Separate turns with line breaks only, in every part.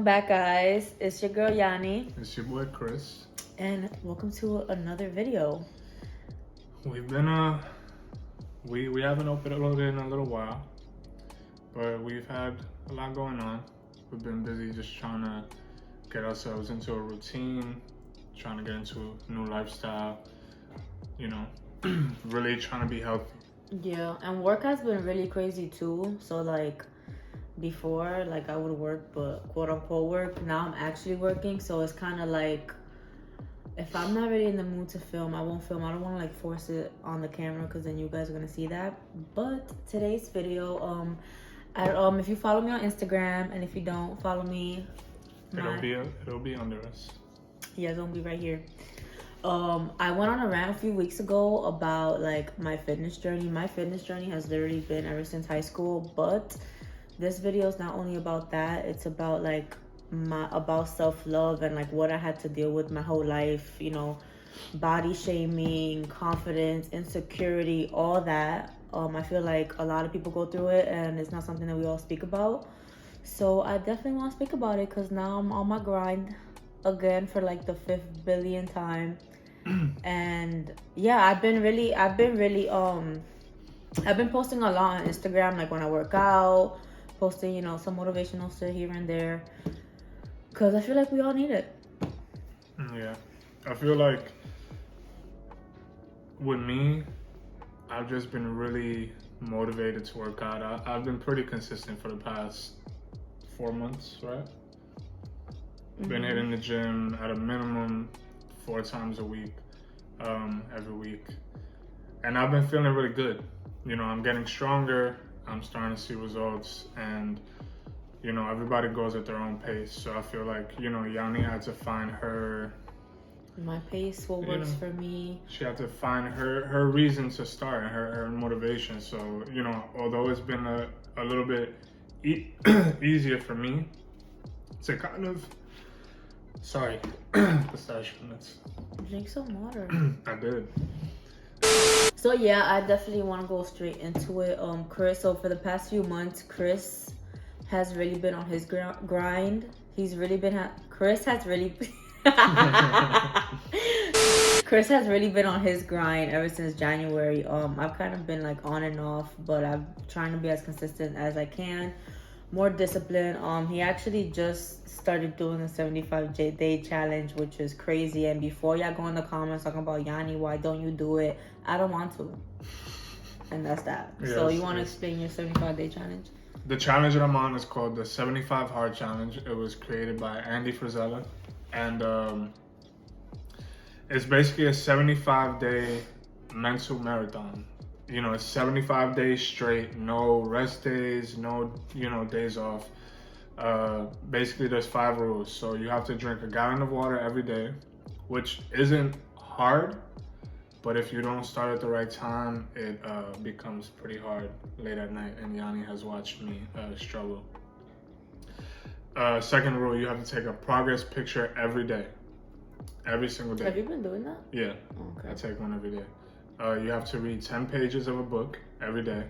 Welcome back, guys. It's your girl Yanni.
It's your boy Chris.
And welcome to another video.
We've been we haven't uploaded in a little while, but we've had a lot going on. We've been busy just trying to get ourselves into a routine, trying to get into a new lifestyle, you know, really trying to be healthy.
Yeah, and work has been really crazy too. So like before, like I would work, but quote unquote work. Now I'm actually working, so it's kind of like if I'm not really in the mood to film, I won't film. I don't want to like force it on the camera because then you guys are gonna see that. But today's video, if you follow me on Instagram, and if you don't follow me,
It'll be under us.
Yeah, it's gonna be right here. I went on a rant a few weeks ago about like my fitness journey. My fitness journey has literally been ever since high school, but this video is not only about that. It's about like about self-love and like what I had to deal with my whole life, you know, body shaming, confidence, insecurity, all that. I feel like a lot of people go through it and it's not something that we all speak about. So I definitely want to speak about it because now I'm on my grind again for like the 5th billion time. And yeah, I've been posting a lot on Instagram, like when I work out, posting, you know, some motivational shit here and there, because I feel like we all need it.
Yeah, I feel like with me, I've just been really motivated to work out. I've been pretty consistent for the past 4 months, right? Been hitting the gym at a minimum 4 times a week, every week. And I've been feeling really good. You know, I'm getting stronger, I'm starting to see results, and, you know, everybody goes at their own pace. So I feel like, you know, Yanni had to find
my pace, what works for me.
She had to find her reason to start, her motivation. So, you know, although it's been a little bit easier for me to kind of, sorry, pistachio nuts.
Drink some water.
I did.
So yeah, I definitely want to go straight into it. Chris, so for the past few months, Chris has really been on his grind. Chris has really been on his grind ever since January. I've kind of been like on and off, but I'm trying to be as consistent as I can. More discipline. He actually just started doing a 75-day challenge, which is crazy. And before y'all go in the comments talking about Yanni, why don't you do it? I don't want to. And that's that. Yes, so you want to explain your 75-day challenge?
The challenge that I'm on is called the 75 Hard Challenge. It was created by Andy Frizella. And it's basically a 75-day mental marathon. You know, it's 75 days straight, no rest days, no, you know, days off. Basically, there's 5 rules. So you have to drink a gallon of water every day, which isn't hard, but if you don't start at the right time, it becomes pretty hard late at night, and Yanni has watched me struggle. Second rule, you have to take a progress picture every day, every single day.
Have you been doing that?
Yeah, okay. I take one every day. You have to read 10 pages of a book every day.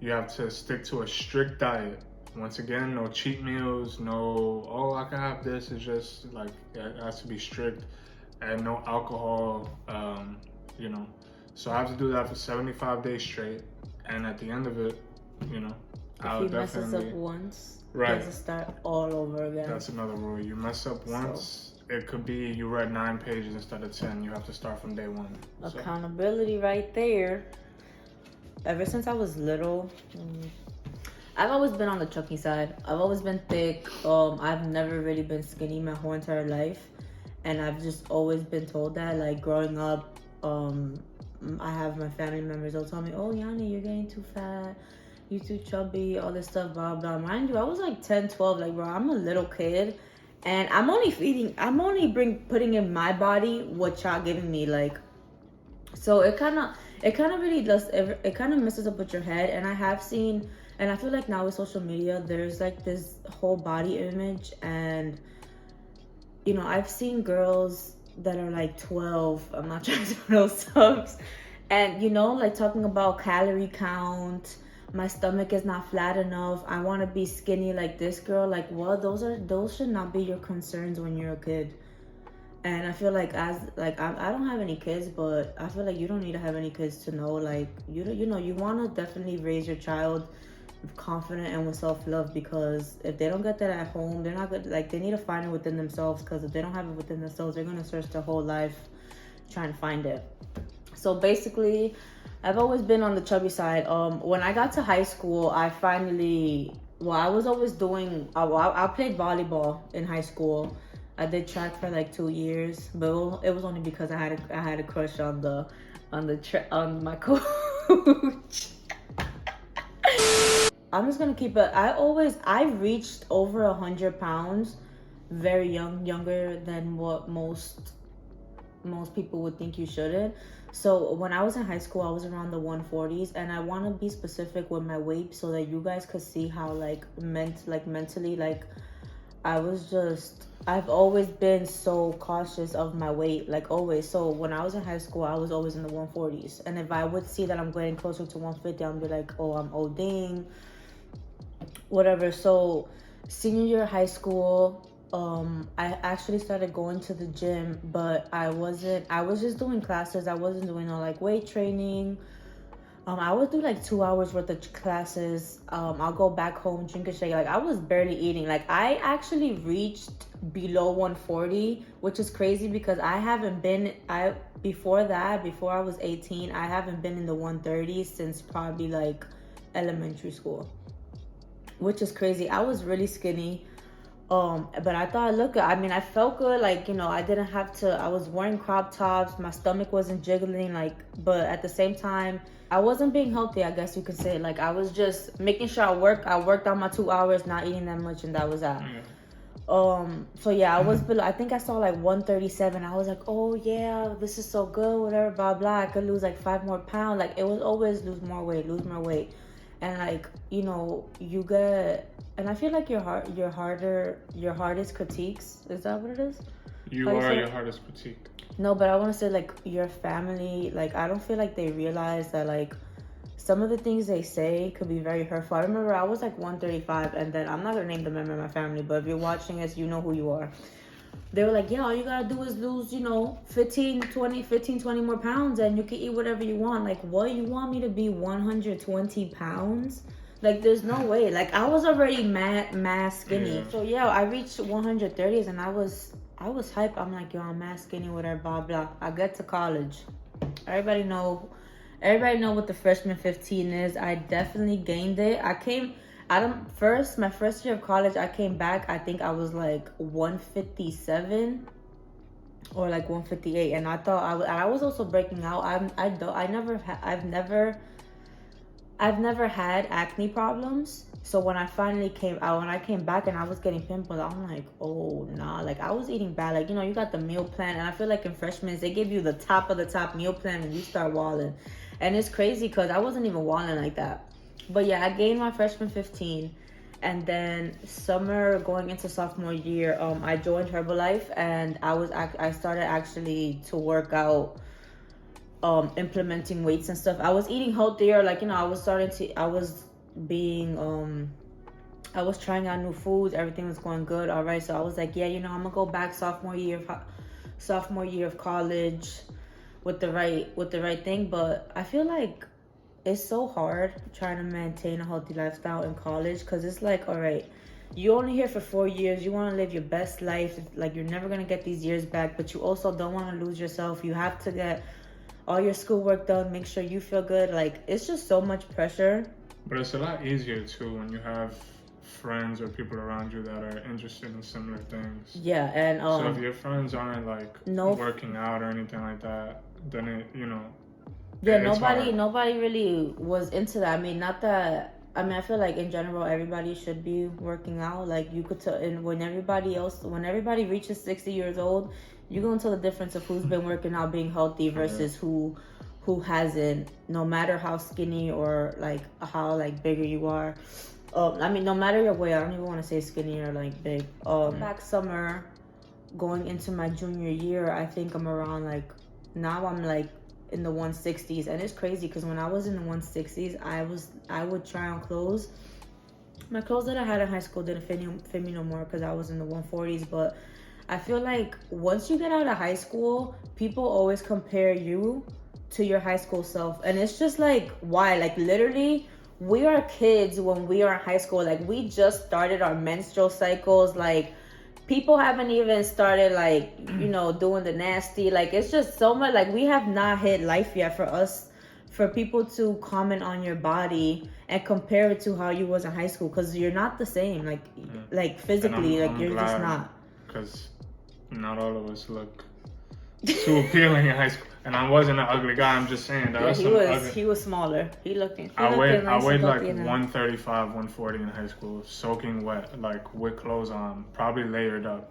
You have to stick to a strict diet. Once again, no cheat meals, no, oh, I can have this. It's just like, it has to be strict, and no alcohol, you know. So I have to do that for 75 days straight. And at the end of it, you know,
I'll definitely... If he messes up once,
right,
he has to start all over again.
That's another rule. You mess up once, it could be you read 9 pages instead of 10. You have to start from day 1.
Accountability right there. Ever since I was little, I've always been on the chunky side. I've always been thick. I've never really been skinny my whole entire life. And I've just always been told that, like growing up, I have my family members, they'll tell me, oh, Yanni, you're getting too fat. You're too chubby, all this stuff, blah, blah. Mind you, I was like 10, 12. Like, bro, I'm a little kid. And I'm only putting in my body what y'all giving me, like. So it kind of really does, it kind of messes up with your head. And I have seen, and I feel like now with social media, there's like this whole body image. And, you know, I've seen girls that are like 12, I'm not trying to throw subs, and, you know, like talking about calorie count, my stomach is not flat enough. I want to be skinny like this girl. Like, well, those should not be your concerns when you're a kid. And I feel like I don't have any kids, but I feel like you don't need to have any kids to know, like, you want to definitely raise your child confident and with self-love, because if they don't get that at home, they're not good. Like, they need to find it within themselves, because if they don't have it within themselves, they're going to search their whole life trying to find it. So basically, I've always been on the chubby side. When I got to high school, I was always doing, I played volleyball in high school. I did track for like 2 years, but it was only because I had a crush on my coach. I'm just gonna keep it. I reached over 100 pounds very young, younger than what most people would think you shouldn't. So when I was in high school, I was around the 140s, and I want to be specific with my weight so that you guys could see how mentally, like, I've always been so cautious of my weight, like, always. So when I was in high school, I was always in the 140s. And if I would see that I'm getting closer to 150, I'd be like, oh, I'm ODing, whatever. So senior year of high school, I actually started going to the gym, but I was just doing classes. I wasn't doing no, like, weight training. I would do like 2 hours worth of classes. I'll go back home, drink a shake. Like, I was barely eating. Like, I actually reached below 140, which is crazy because before I was 18, I haven't been in the 130s since probably like elementary school, which is crazy. I was really skinny. But I thought I looked good. I mean, I felt good. Like, I didn't have to, I was wearing crop tops. My stomach wasn't jiggling, like, but at the same time, I wasn't being healthy, I guess you could say. Like, I was just making sure I worked out my 2 hours, not eating that much, and that was that. So yeah, I was below, I think I saw like 137. I was like, oh yeah, this is so good, whatever, blah, blah. I could lose like 5 more pounds. Like, it was always lose more weight. And like, you get, and I feel like your hardest critiques, is that what it is?
You are your hardest critique.
No, but I want to say, like, your family, like, I don't feel like they realize that, like, some of the things they say could be very hurtful. I remember I was like 135, and then I'm not gonna name the member of my family, but if you're watching this, you know who you are. They were like, yeah, all you gotta do is lose, 15, 20 more pounds, and you can eat whatever you want. Like, what? You want me to be 120 pounds? Like, there's no way. Like, I was already mad skinny. Yeah. So yeah, I reached 130s, and I was hyped. I'm like, yo, I'm mad skinny, whatever, blah, blah. I get to college. Everybody know what the freshman 15 is. I definitely gained it. My first year of college, I came back, I think I was like 157 or like 158. And I thought I was also breaking out. I've never had acne problems. So when I came back and I was getting pimples, I'm like, oh nah, like, I was eating bad. Like, you got the meal plan, and I feel like in freshmen they give you the top of the top meal plan and you start walling. And it's crazy because I wasn't even walling like that. But yeah, I gained my freshman 15, and then summer going into sophomore year, I joined Herbalife, and I started actually to work out, implementing weights and stuff. I was eating healthier, like, I was trying out new foods. Everything was going good. All right, so I was like, yeah, I'm gonna go back sophomore year of college with the right thing. But I feel like it's so hard trying to maintain a healthy lifestyle in college, because it's like, all right, you're only here for 4 years. You want to live your best life. Like, you're never gonna get these years back, but you also don't want to lose yourself. You have to get all your schoolwork done, make sure you feel good. Like, it's just so much pressure.
But it's a lot easier too when you have friends or people around you that are interested in similar things.
Yeah, and
so if your friends aren't like working out or anything like that, then it,
yeah, nobody really was into that. I feel like in general everybody should be working out. Like, you could tell, and when everybody reaches 60 years old, you're gonna tell the difference of who's been working out, being healthy, versus who hasn't, no matter how skinny or like how like bigger you are. No matter your weight. I don't even want to say skinny or like big. Back summer, going into my junior year, I think I'm around like, now I'm like in the 160s, and it's crazy because when I was in the 160s, I would try on clothes. My clothes that I had in high school didn't fit me no more because I was in the 140s. But I feel like once you get out of high school, people always compare you to your high school self, and it's just like, why? Like, literally, we are kids when we are in high school. Like, we just started our menstrual cycles. Like, people haven't even started, like, doing the nasty. Like, it's just so much. Like, we have not hit life yet. For people to comment on your body and compare it to how you was in high school, because you're not the same. Like physically,
I'm
you're
glad,
just not.
because not all of us look too appealing in high school. And I wasn't an ugly guy. I'm just saying that.
He was smaller.
I weighed like 135, 140 in high school, soaking wet, like with clothes on, probably layered up.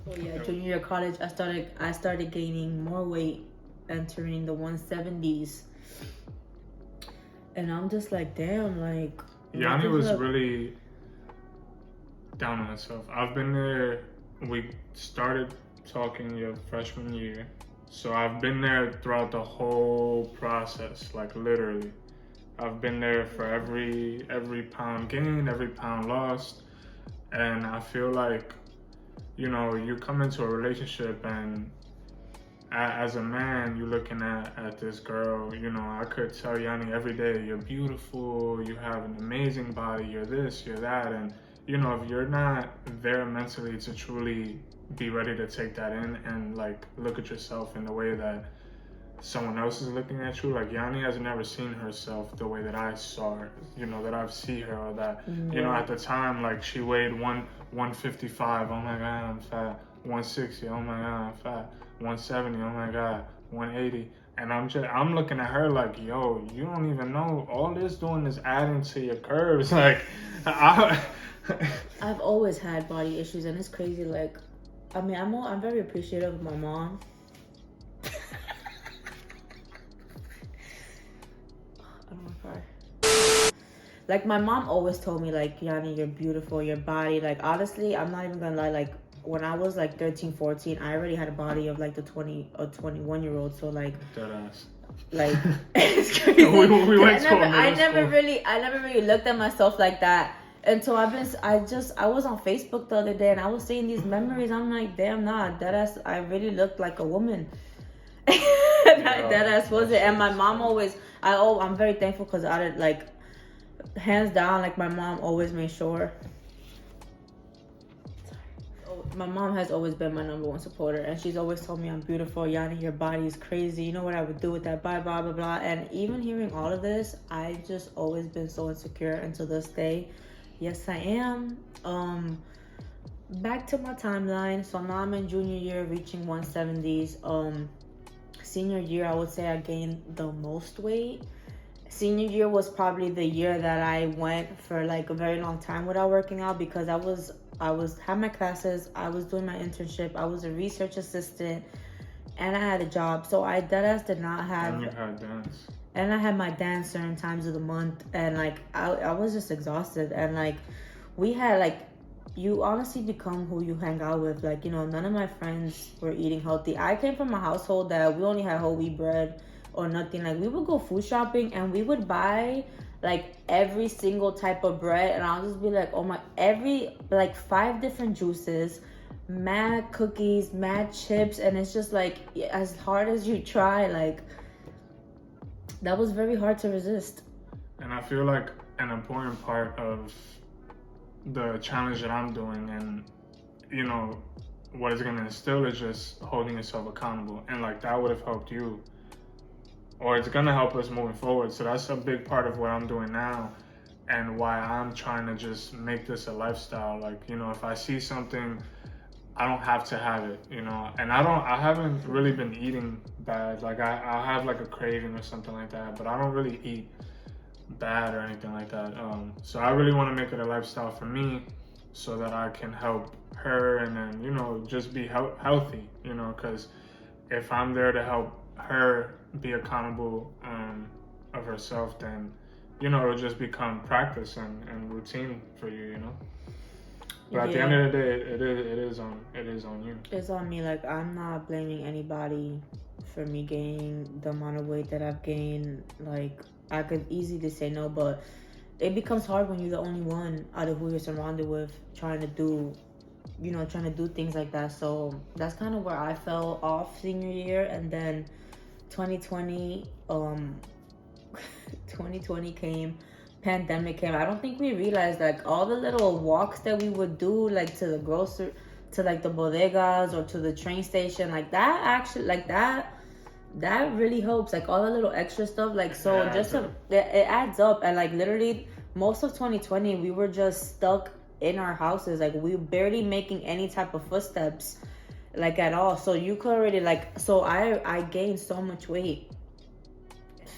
Oh yeah, junior year of college, I started gaining more weight, entering the 170s, and I'm just like, damn, like.
Yanni was really down on herself. I've been there. We started talking your freshman year, so I've been there throughout the whole process, like literally. I've been there for every pound gained, every pound lost, and I feel like, you come into a relationship, and as a man, you're looking at this girl. I could tell Yanni every day, you're beautiful, you have an amazing body, you're this, you're that, and if you're not there mentally to truly be ready to take that in and like look at yourself in the way that someone else is looking at you, like Yanni has never seen herself the way that I saw her, that I've seen her, or that, at the time, like she weighed 155, oh my God, I'm fat, 160, oh my God, I'm fat, 170, oh my God, 180. And I'm looking at her like, yo, you don't even know, all this doing is adding to your curves. Like,
I've always had body issues, and it's crazy. Like, I mean, I'm very appreciative of my mom. I don't want to cry. Like, my mom always told me, like, Yanni, you're beautiful, your body. Like, honestly, I'm not even gonna lie. Like, when I was like 13, 14, I already had a body of like the 20 or 21-year-old. So like,
deadass.
Like, it's crazy.
we went to
I never really looked at myself like that until I was on Facebook the other day, and I was seeing these memories. I'm like, damn, nah, deadass, I really looked like a woman. Deadass was it. And my mom always, I'm very thankful, because I did, like, hands down, like, my mom always made sure. My mom has always been my number one supporter, and she's always told me I'm beautiful. Yanni, your body is crazy. You know what I would do with that, blah, blah, blah, blah. And even hearing all of this, I just always been so insecure, and to this day, yes, I am. Back to my timeline. So now I'm in junior year, reaching 170s. Senior year, I would say I gained the most weight. Senior year was probably the year that I went for like a very long time without working out, because I had my classes, I was doing my internship, I was a research assistant, and I had a job. So I deadass did not have.
And you had dance.
And I had my dance certain times of the month, and like I was just exhausted. And like we had like, you honestly become who you hang out with. Like, none of my friends were eating healthy. I came from a household that we only had whole wheat bread or nothing. Like, we would go food shopping and we would buy like every single type of bread, and I'll just be like, oh my, like 5 different juices, mad cookies, mad chips, and it's just like, as hard as you try, like, that was very hard to resist.
And I feel like an important part of the challenge that I'm doing, and what it's gonna instill, is just holding yourself accountable, and like that would have helped you, or it's gonna help us moving forward. So that's a big part of what I'm doing now, and why I'm trying to just make this a lifestyle. Like, if I see something, I don't have to have it, and I haven't really been eating bad. Like, I have like a craving or something like that, but I don't really eat bad or anything like that. So I really want to make it a lifestyle for me, so that I can help her, and then, just be healthy, because if I'm there to help her be accountable of herself, then it'll just become practice and routine for you, But at the end of the day, it is on you.
It's on me. Like, I'm not blaming anybody for me gaining the amount of weight that I've gained. Like, I could easily say no, but it becomes hard when you're the only one out of who you're surrounded with trying to do things like that. So that's kind of where I fell off senior year. And then 2020 2020 came, pandemic came. I don't think we realized, like, all the little walks that we would do, like, to the grocery, to like the bodegas or to the train station, like that actually, like that really helps, like all the little extra stuff, like, so
Yeah,
just it adds up. And like literally most of 2020 we were just stuck in our houses, like we barely making any type of footsteps, like, at all. So you could already, like, so I gained so much weight.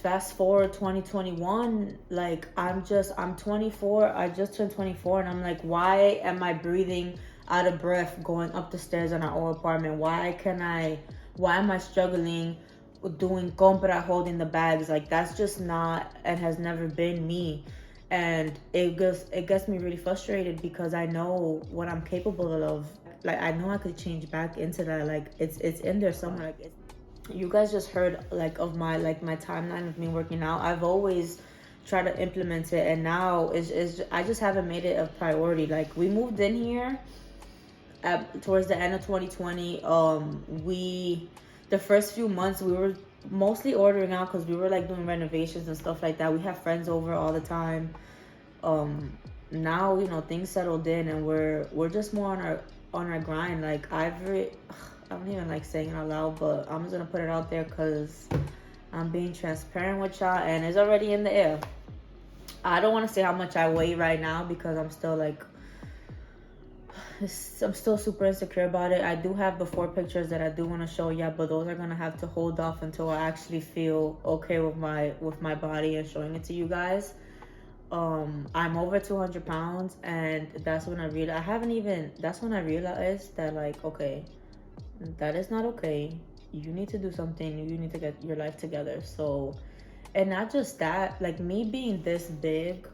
Fast forward 2021, like I'm 24, I just turned 24, and I'm like, why am I breathing out of breath going up the stairs in our old apartment? Why am I struggling doing compra, holding the bags? Like, that's just not and has never been me. And it gets me really frustrated because I know what I'm capable of. Like, I know I could change back into that. Like, it's in there somewhere. Like, you guys just heard, like, of my timeline of me working out. I've always tried to implement it, and now I just haven't made it a priority. Like, we moved in here towards the end of 2020. The first few months we were mostly ordering out because we were like doing renovations and stuff like that. We have friends over all the time. Now, things settled in, and we're just more on our grind. Like, I don't even like saying it out loud, but I'm just gonna put it out there because I'm being transparent with y'all, and it's already in the air. I don't want to say how much I weigh right now because I'm still super insecure about it. I do have before pictures that I do want to show y'all, but those are gonna have to hold off until I actually feel okay with my body and showing it to you guys. I'm over 200 pounds, and that's when I realized that, like, okay, that is not okay. You need to do something. You need to get your life together. So, and not just that, like, me being this big,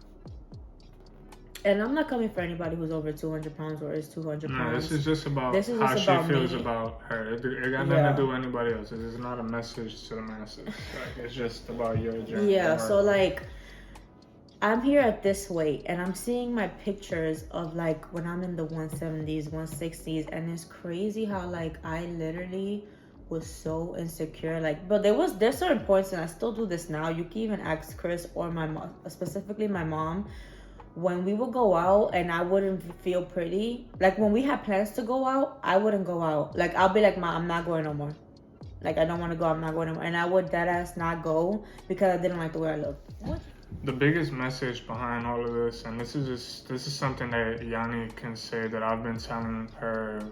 and I'm not coming for anybody who's over 200 pounds or is 200 pounds.
No, this is just about how she feels about her. It got nothing to do with anybody else. This is not a message to the masses. Like, it's just about your journey.
Yeah, so, like, I'm here at this weight, and I'm seeing my pictures of, like, when I'm in the 170s, 160s, and it's crazy how, like, I literally was so insecure. Like, but there's certain points, and I still do this now. You can even ask Chris or my mom, specifically my mom, when we would go out and I wouldn't feel pretty. Like, when we had plans to go out, I wouldn't go out. Like, I'll be like, Mom, I'm not going no more. Like, I don't want to go. I'm not going no more. And I would deadass not go because I didn't like the way I looked.
The biggest message behind all of this, and this is something that Yanni can say that I've been telling her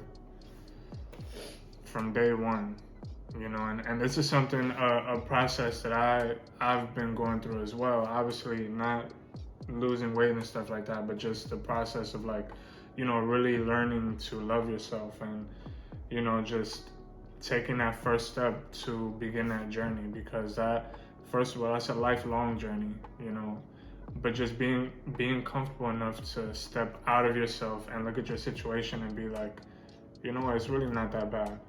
from day one, and this is something, a process that I've been going through as well. Obviously not losing weight and stuff like that, but just the process of, like, really learning to love yourself, and just taking that first step to begin that journey, because that, first of all, that's a lifelong journey, but just being comfortable enough to step out of yourself and look at your situation and be like, it's really not that bad.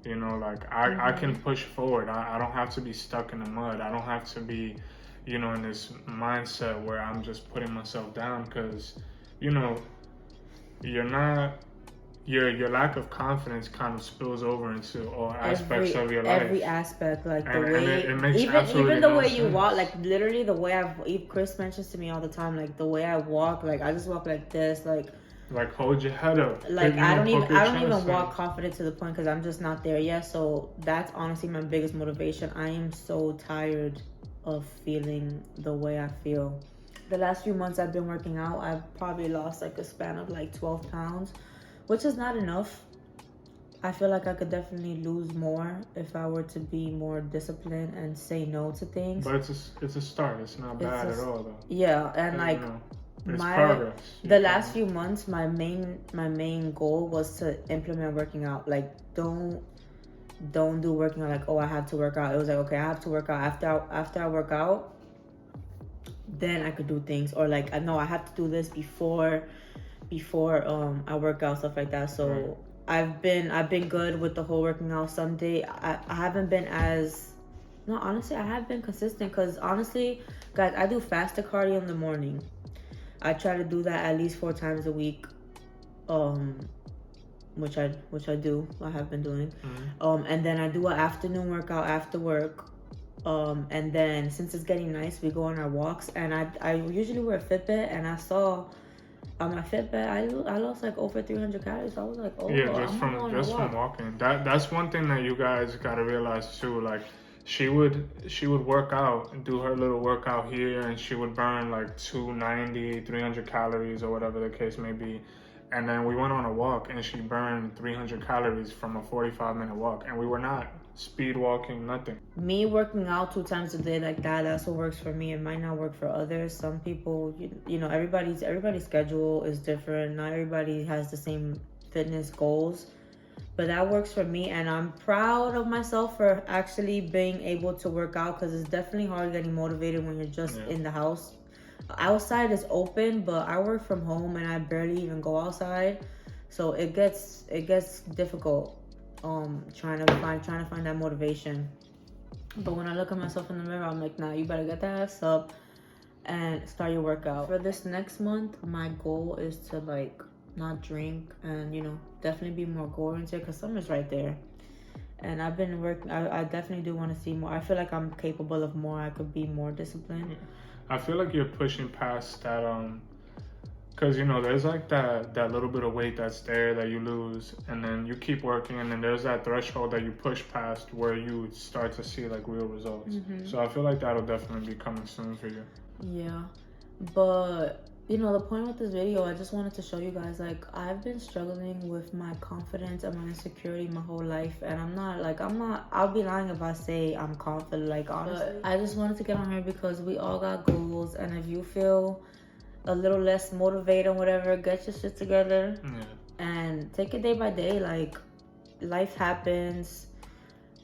Like, I can push forward. I don't have to be stuck in the mud. I don't have to be, in this mindset where I'm just putting myself down, because, you're not, your lack of confidence kind of spills over into all aspects of your life.
Every aspect, like, the
and
way,
it makes
even the
no
way
sense.
you walk, like, literally the way Chris mentions to me all the time, like, the way I walk, like, I just walk like this, like
hold your head up.
Like, I don't even walk confident to the point because I'm just not there yet. So that's honestly my biggest motivation. I am so tired of feeling the way I feel. The last few months I've been working out, I've probably lost, like, a span of like 12 pounds, which is not enough. I feel like I could definitely lose more if I were to be more disciplined and say no to things.
But it's a start. It's not bad at all, though.
Yeah, and like,
it's progress.
The last few months, my main goal was to implement working out. Like, don't do working out like, oh, I have to work out. It was like, okay, I have to work out. After I work out, then I could do things. Or like, no, I have to do this before I work out, stuff like that. So I've been good with the whole working out. Someday I haven't been as, no, honestly, I have been consistent because honestly, guys, I do fasted cardio in the morning. I try to do that at least 4 times a week, which I do. I have been doing, and then I do an afternoon workout after work, and then since it's getting nice, we go on our walks, and I usually wear a Fitbit, and I saw on my Fitbit I lost like over 300 calories. So I was like, oh
yeah,
well,
just from walking. That's one thing that you guys gotta realize too. Like she would work out and do her little workout here, and she would burn like 290, 300 calories or whatever the case may be. And then we went on a walk, and she burned 300 calories from a 45-minute walk, and we were not speed walking, nothing.
Me working out 2 times a day like that, that's what works for me. It might not work for others. Some people, you know, everybody's schedule is different. Not everybody has the same fitness goals, but that works for me, and I'm proud of myself for actually being able to work out, because it's definitely hard getting motivated when you're just in the house. Outside is open, but I work from home and I barely even go outside, so it gets difficult trying to find that motivation. But when I look at myself in the mirror, I'm like, nah, you better get that ass up and start your workout. For this next month, my goal is to like not drink and, you know, definitely be more goal oriented, because summer's right there. And I've been working, I definitely do want to see more. I feel like I'm capable of more. I could be more disciplined.
I feel like you're pushing past that, because, you know, there's like that little bit of weight that's there that you lose, and then you keep working, and then there's that threshold that you push past where you start to see like real results. So I feel like that'll definitely be coming soon for you.
Yeah, but you know, the point with this video, I just wanted to show you guys, like, I've been struggling with my confidence and my insecurity my whole life, and I'll be lying if I say I'm confident, like, honestly. But I just wanted to get on here because we all got goals, and if you feel a little less motivated or whatever, get your shit together and take it day by day. Like, life happens,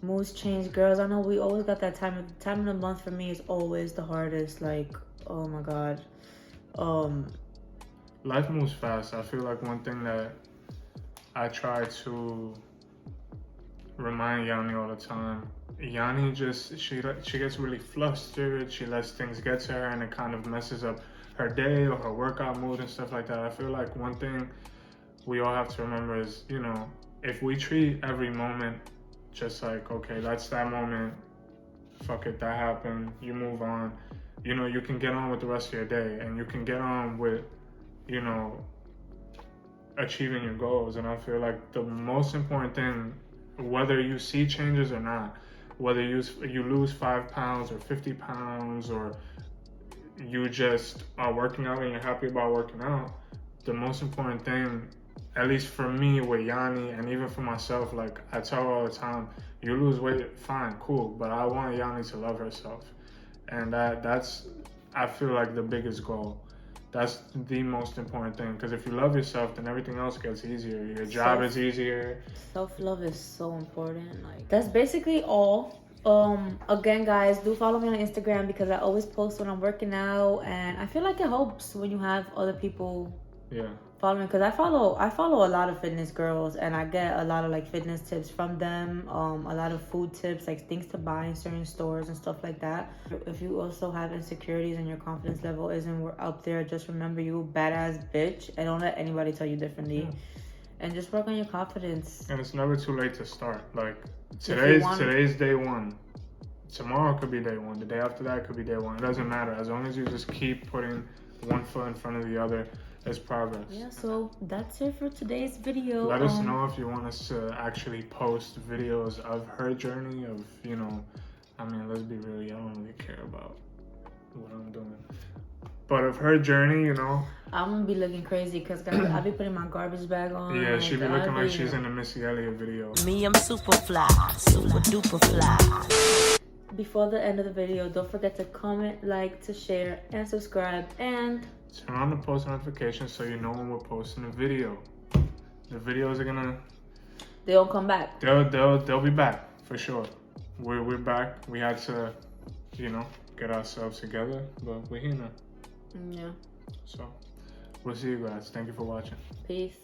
moods change. Girls, I know we always got that time of the month for me is always the hardest. Like, oh my god.
Life moves fast. I feel like one thing that I try to remind Yanni all the time, Yanni just, she gets really flustered, she lets things get to her, and it kind of messes up her day or her workout mood and stuff like that. I feel like one thing we all have to remember is, you know, if we treat every moment just like, okay, that's that moment, fuck it, that happened, you move on, you know, you can get on with the rest of your day, and you can get on with, you know, achieving your goals. And I feel like the most important thing, whether you see changes or not, whether you lose 5 pounds or 50 pounds, or you just are working out and you're happy about working out, the most important thing, at least for me with Yanni, and even for myself, like I tell her all the time, you lose weight, fine, cool, but I want Yanni to love herself. And that's, I feel like, the biggest goal. That's the most important thing, because if you love yourself, then everything else gets easier. Your job is easier.
Self-love is so important. Like, that's basically all. Again, guys, do follow me on Instagram, because I always post when I'm working out, and I feel like it helps when you have other people following, because I follow a lot of fitness girls, and I get a lot of like fitness tips from them, a lot of food tips, like things to buy in certain stores and stuff like that. If you also have insecurities and your confidence level isn't up there, just remember, you a badass bitch, and don't let anybody tell you differently. And just work on your confidence.
And it's never too late to start. Like, today's day one. Tomorrow could be day one. The day after that could be day one. It doesn't matter. As long as you just keep putting one foot in front of the other, it's progress.
Yeah, so that's it for today's video.
Let us know if you want us to actually post videos of her journey, of, you know, I mean, let's be real, I don't really care about what I'm doing. But of her journey, you know. I'm
gonna be looking crazy because I'll be putting my garbage bag on.
Yeah, she be looking like she's in a Missy Elliott video.
Me, I'm super fly, super duper fly.
Before the end of the video, don't forget to comment, like, to share, and subscribe, and
turn on the post notifications so you know when we're posting a video. The videos are gonna,
they'll come back.
They'll be back for sure. We're back. We had to, you know, get ourselves together, but we're here now.
Yeah.
So we'll see you guys. Thank you for watching.
Peace.